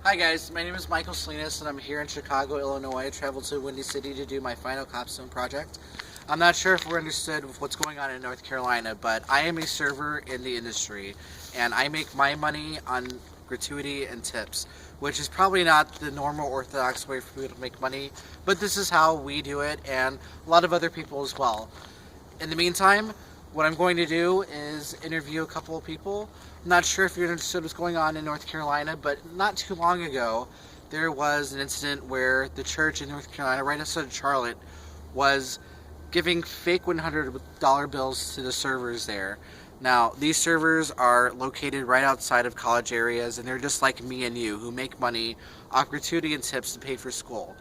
Hi guys, my name is Michael Salinas and I'm here in Chicago, Illinois. I traveled to Windy City to do my final Capstone Project. I'm not sure if we're understood with what's going on in North Carolina, but I am a server in the industry and I make my money on gratuity and tips, which is probably not the normal orthodox way for people to make money, but this is how we do it and a lot of other people as well. In the meantime, what I'm going to do is interview a couple of people. I'm not sure if you're interested in what's going on in North Carolina, but not too long ago, there was an incident where the church in North Carolina, right outside of Charlotte, was giving fake $100 bills to the servers there. Now, these servers are located right outside of college areas, and they're just like me and you, who make money off gratuity and tips to pay for school.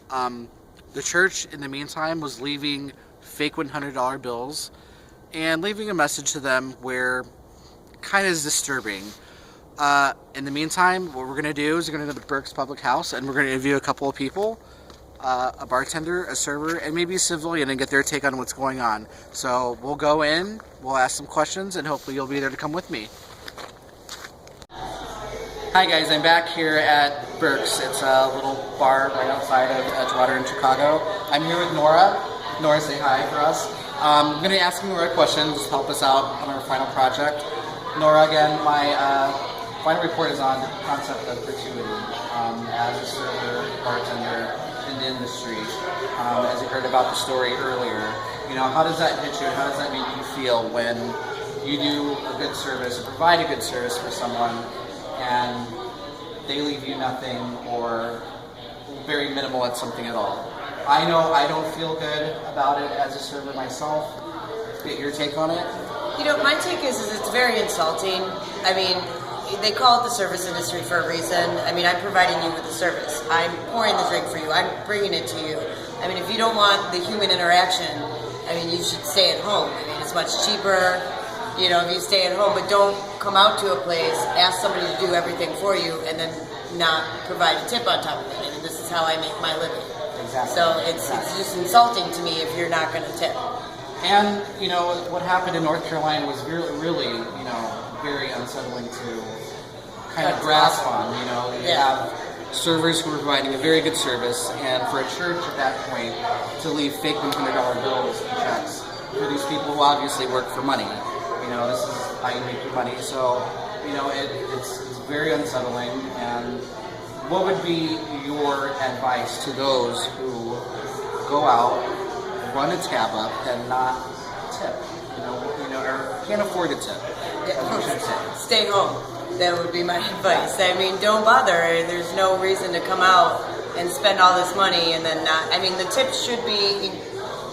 The church, in the meantime, was leaving fake $100 bills and leaving a message to them where kind of is disturbing. In the meantime, what we're going to do is we're going to go to Berks Public House and we're going to interview a couple of people, a bartender, a server, and maybe a civilian, and get their take on what's going on. So we'll go in, we'll ask some questions, and hopefully you'll be there to come with me. Hi guys, I'm back here at Berks. It's a little bar right outside of Edgewater in Chicago. I'm here with Nora. Nora, say hi for us. I'm going to ask Nora questions to help us out on our final project. Nora, again, my final report is on the concept of gratuity as a server, bartender in the industry. As you heard about the story earlier, how does that hit you? How does that make you feel when you do a good service or provide a good service for someone and they leave you nothing or very minimal at something at all? I know I don't feel good about it as a server myself. Get your take on it? My take is it's very insulting. I mean, they call it the service industry for a reason. I mean, I'm providing you with a service. I'm pouring the drink for you. I'm bringing it to you. I mean, if you don't want the human interaction, I mean, you should stay at home. I mean, it's much cheaper, if you stay at home, but don't come out to a place, ask somebody to do everything for you, and then not provide a tip on top of it. And this is how I make my living. Exactly. So it's just insulting to me if you're not going to tip. And, what happened in North Carolina was really, very unsettling to kind of grasp on. You have servers who are providing a very good service, and for a church at that point to leave fake $100 bills and checks for these people who obviously work for money. This is how you make your money. So, it's very unsettling. And what would be your advice to those who go out, run a tab up, and not tip? Or can't afford a tip. Stay home. That would be my advice. I mean, don't bother. There's no reason to come out and spend all this money and then not. I mean, the tips should be,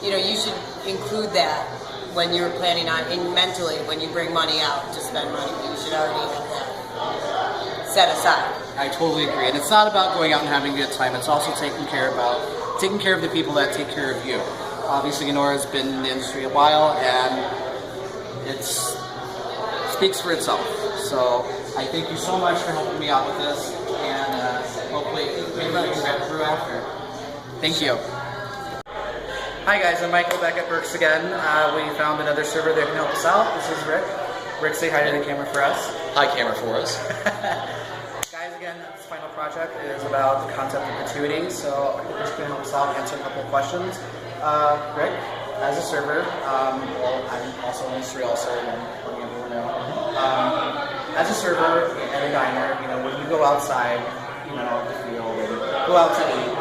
you should include that when you're planning on, mentally, when you bring money out to spend money. You should already have that set aside. I totally agree. And it's not about going out and having a good time. It's also taking care of the people that take care of you. Obviously, Nora's been in the industry a while, and it speaks for itself. So I thank you so much for helping me out with this, and hopefully maybe we can get through after. Thank you. Hi guys, I'm Michael back at Berks again. We found another server that can help us out. This is Rick. Rick, say hi to the camera for us. Hi, camera for us. Guys, again, this final project is about the concept of gratuity, so I think Rick's going to help us out, answer a couple of questions. Rick, as a server, I'm also in the industry also, letting everyone know. As a server at a diner, when you go outside, the field, and go out to eat,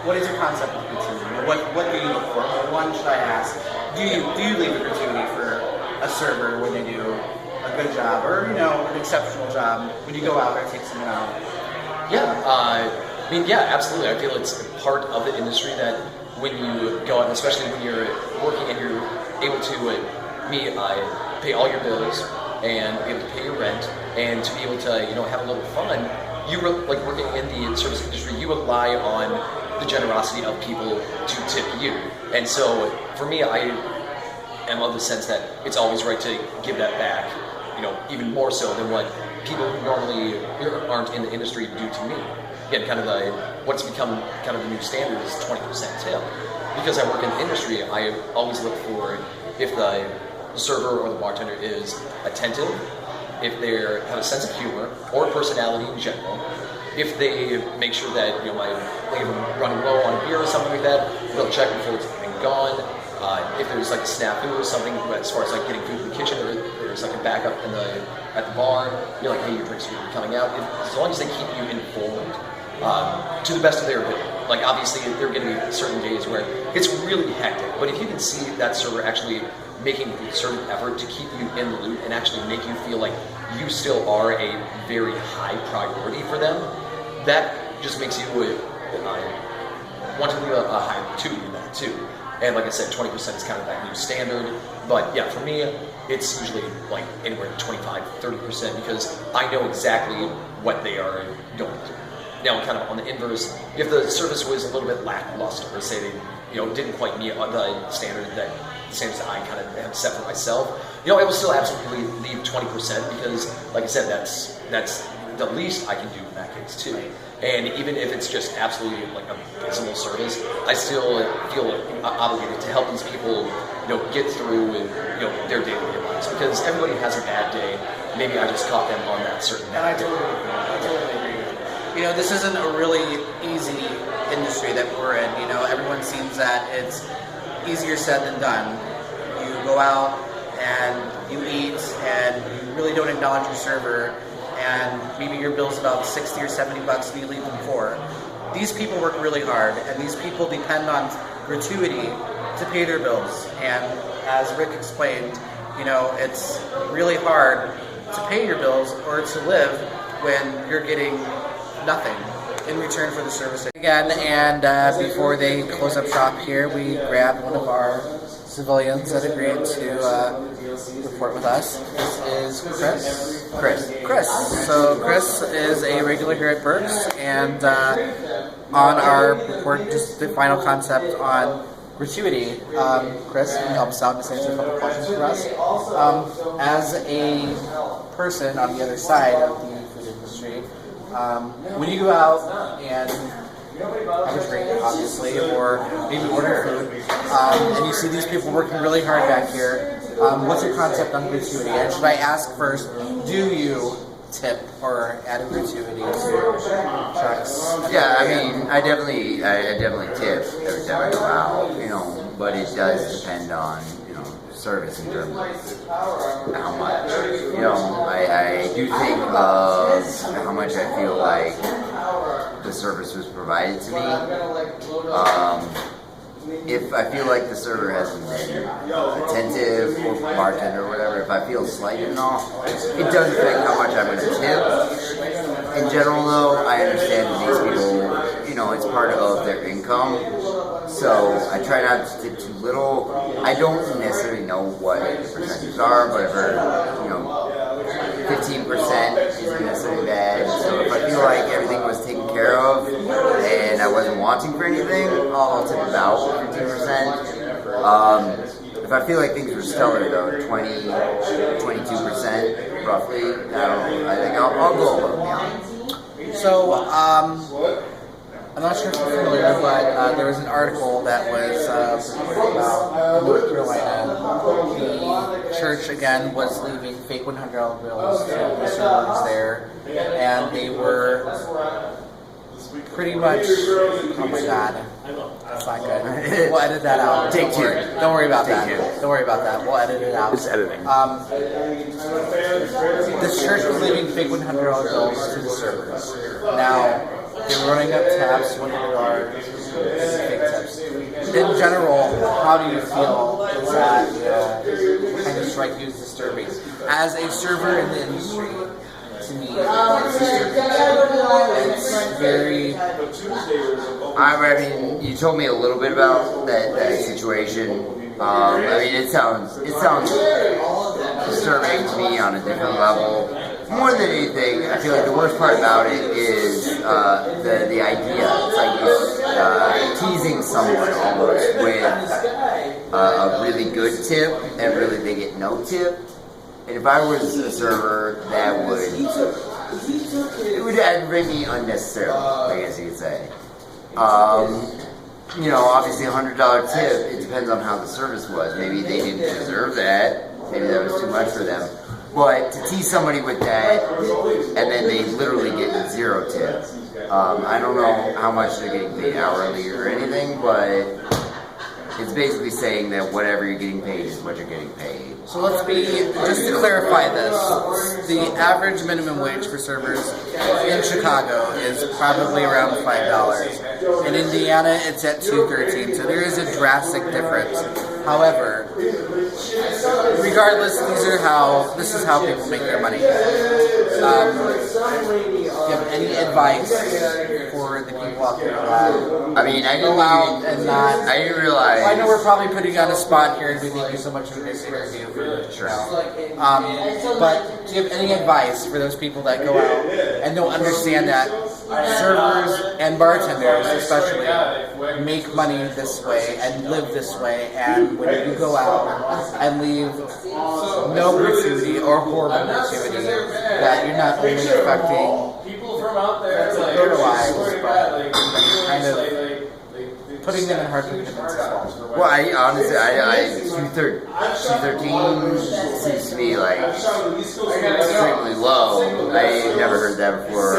what is your concept of gratuity? What do you look for? Well, one, should I ask, do you leave a gratuity for a server when they do a good job, or an exceptional job when you go out or take someone out? Yeah, absolutely. I feel it's part of the industry that when you go out, and especially when you're working and you're able to pay all your bills and be able to pay your rent and to be able to have a little fun. Like working in the service industry, you rely on the generosity of people to tip you, and so for me, I am of the sense that it's always right to give that back. Even more so than what people who normally aren't in the industry do to me. Again, kind of what's become kind of the new standard is 20% tip. Because I work in the industry, I always look for if the server or the bartender is attentive, if they have a sense of humor or personality in general, if they make sure that if I'm running low on a beer or something like that, they'll check before it's even gone. If there's like a snafu or something, as far as like getting food in the kitchen, or there's like a backup at the bar, you're like, hey, your drinks are coming out. As long as they keep you informed to the best of their ability. Like obviously, there are going to be certain days where it's really hectic, but if you can see that server actually making a certain effort to keep you in the loop and actually make you feel like you still are a very high priority for them, that just makes you want to leave a higher gratuity in that too. And like I said, 20% is kind of that new standard. But yeah, for me, it's usually like anywhere to 25, 30% because I know exactly what they are going through. Now, kind of on the inverse, if the service was a little bit lackluster, or say they didn't quite meet the standards that I kind of have set for myself, I will still absolutely leave 20% because, like I said, that's the least I can do in that case too. And even if it's just absolutely like a abysmal service, I still feel obligated to help these people, get through their daily lives because everybody has a bad day. Maybe I just caught them on that certain bad day. I totally agree. This isn't a really easy industry that we're in. Everyone seems that it's easier said than done. You go out and you eat and you really don't acknowledge your server, and maybe your bill's about 60 or 70 bucks and you leave them for. These people work really hard, and these people depend on gratuity to pay their bills. And as Rick explained, it's really hard to pay your bills or to live when you're getting nothing in return for the service. Again, and before they close up shop here, we grabbed one of our civilians that agreed to report with us. This is Chris. So Chris is a regular here at Burke's, and on our report, just the final concept on gratuity, Chris, can you help us out and answer a couple questions for us? As a person on the other side of the food industry, when you go out and have a drink, obviously, or maybe order food, and you see these people working really hard back here, what's your concept on gratuity? And should I ask first, do you tip or add a gratuity to trucks? Yeah, I definitely tip every time I go out, but it does depend on, service in terms of how much. I do think of how much I feel like the service was provided to me. If I feel like the server hasn't been attentive, or bartender or whatever, if I feel slighted and all, it does affect how much I'm going to tip. In general, though, I understand that these people, it's part of their income, so I try not to tip too little. I don't necessarily know what the percentages are, but I've heard, 15% isn't necessarily bad. So if I feel like everything was taken care of and I wasn't wanting for anything, I'll tip about 15%. If I feel like things were stellar though, 20, 22% roughly, I think I'll go above and beyond. So, I'm not sure if you're familiar, but there was an article that was about North Carolina. The church, again, was leaving fake $100 bills to the servers there, and they were pretty much, oh my god, that's not good. We'll edit that out. Take two. Don't worry about that. Don't worry about that. We'll edit it out. It's editing. This church was leaving fake $100 bills to the servers. Now, they were running up tabs, $100, fake tips. In general, how do you feel? Is that kind of strike you as disturbing? As a server in the industry, to me, it's disturbing. It's very... I mean, you told me a little bit about that situation. It sounds disturbing to me on a different level. More than anything, I feel like the worst part about it is the idea. It's like teasing someone almost with a really good tip, and really they get no tip. And if I was a server, that would aggravate me unnecessarily, I guess you could say. Obviously $100 tip, it depends on how the service was. Maybe they didn't deserve that. Maybe that was too much for them. But to tease somebody with that, and then they literally get 0 tip. I don't know how much they're getting paid hourly or anything, but it's basically saying that whatever you're getting paid is what you're getting paid. So let's be, just to clarify this, the average minimum wage for servers in Chicago is probably around $5. In Indiana, it's at $2.13, so there is a drastic difference. However, regardless, this is how people make their money. Do you have any advice for the people out there that I mean, I go out and not? I didn't realize. I know we're probably putting you on a spot here, and we thank you so much for this interview. Sure. But do you have any advice for those people that go out and don't understand that servers and bartenders, especially, make money this way and live this way, and when you go out and leave no gratuity or horrible gratuity, that you're not only affecting their lives, but kind of putting them in hard predicaments as well. Well, I honestly, 213 seems to be like extremely low. I never heard that before.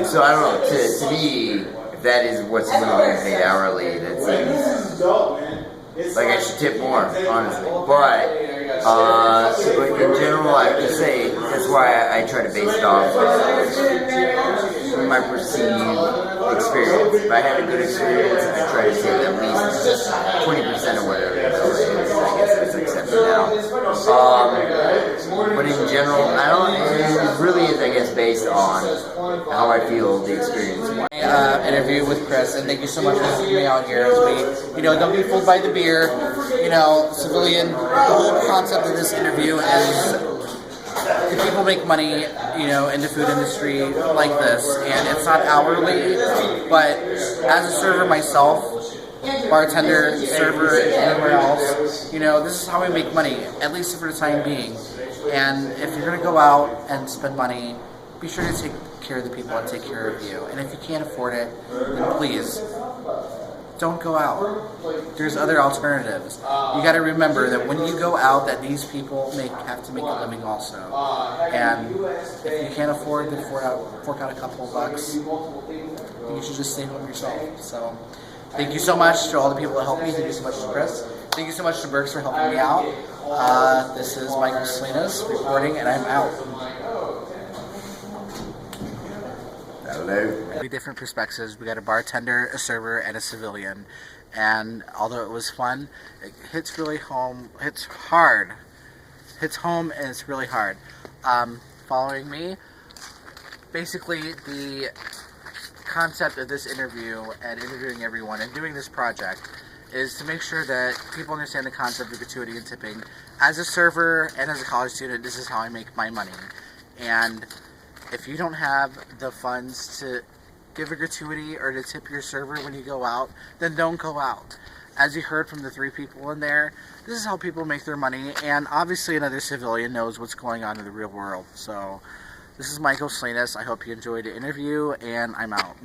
So I don't know. To me, if that is what's minimum paid hourly, that seems like I should tip more, honestly. But in general, I would just say that's why I try to base it off my perceived experience. If I had a good experience, I try to take at least 20% of whatever it is. I guess it's accepted now. But in general, it really is, I guess, based on how I feel the experience was. Interview with Chris, and thank you so much for having me out here. As we, don't be fooled by the beer. Civilian. The whole concept of this interview is if people make money, in the food industry like this, and it's not hourly, but as a server myself, bartender, server, anywhere else, this is how we make money, at least for the time being. And if you're going to go out and spend money, be sure to take care of the people that take care of you. And if you can't afford it, then please don't go out. There's other alternatives. You got to remember that when you go out, that these people have to make a living also. And if you can't afford to fork out a couple of bucks, then you should just stay home yourself. So thank you so much to all the people that helped me. Thank you so much to Chris. Thank you so much to Burks for helping me out. This is Michael Salinas reporting, and I'm out. Hello. Three different perspectives. We got a bartender, a server, and a civilian. And although it was fun, it hits really home. Hits hard. Hits home, and it's really hard. Following me, basically the concept of this interview and interviewing everyone and doing this project is to make sure that people understand the concept of gratuity and tipping. As a server and as a college student, this is how I make my money. And if you don't have the funds to give a gratuity or to tip your server when you go out, then don't go out. As you heard from the three people in there, this is how people make their money, and obviously another civilian knows what's going on in the real world. So this is Michael Salinas. I hope you enjoyed the interview, and I'm out.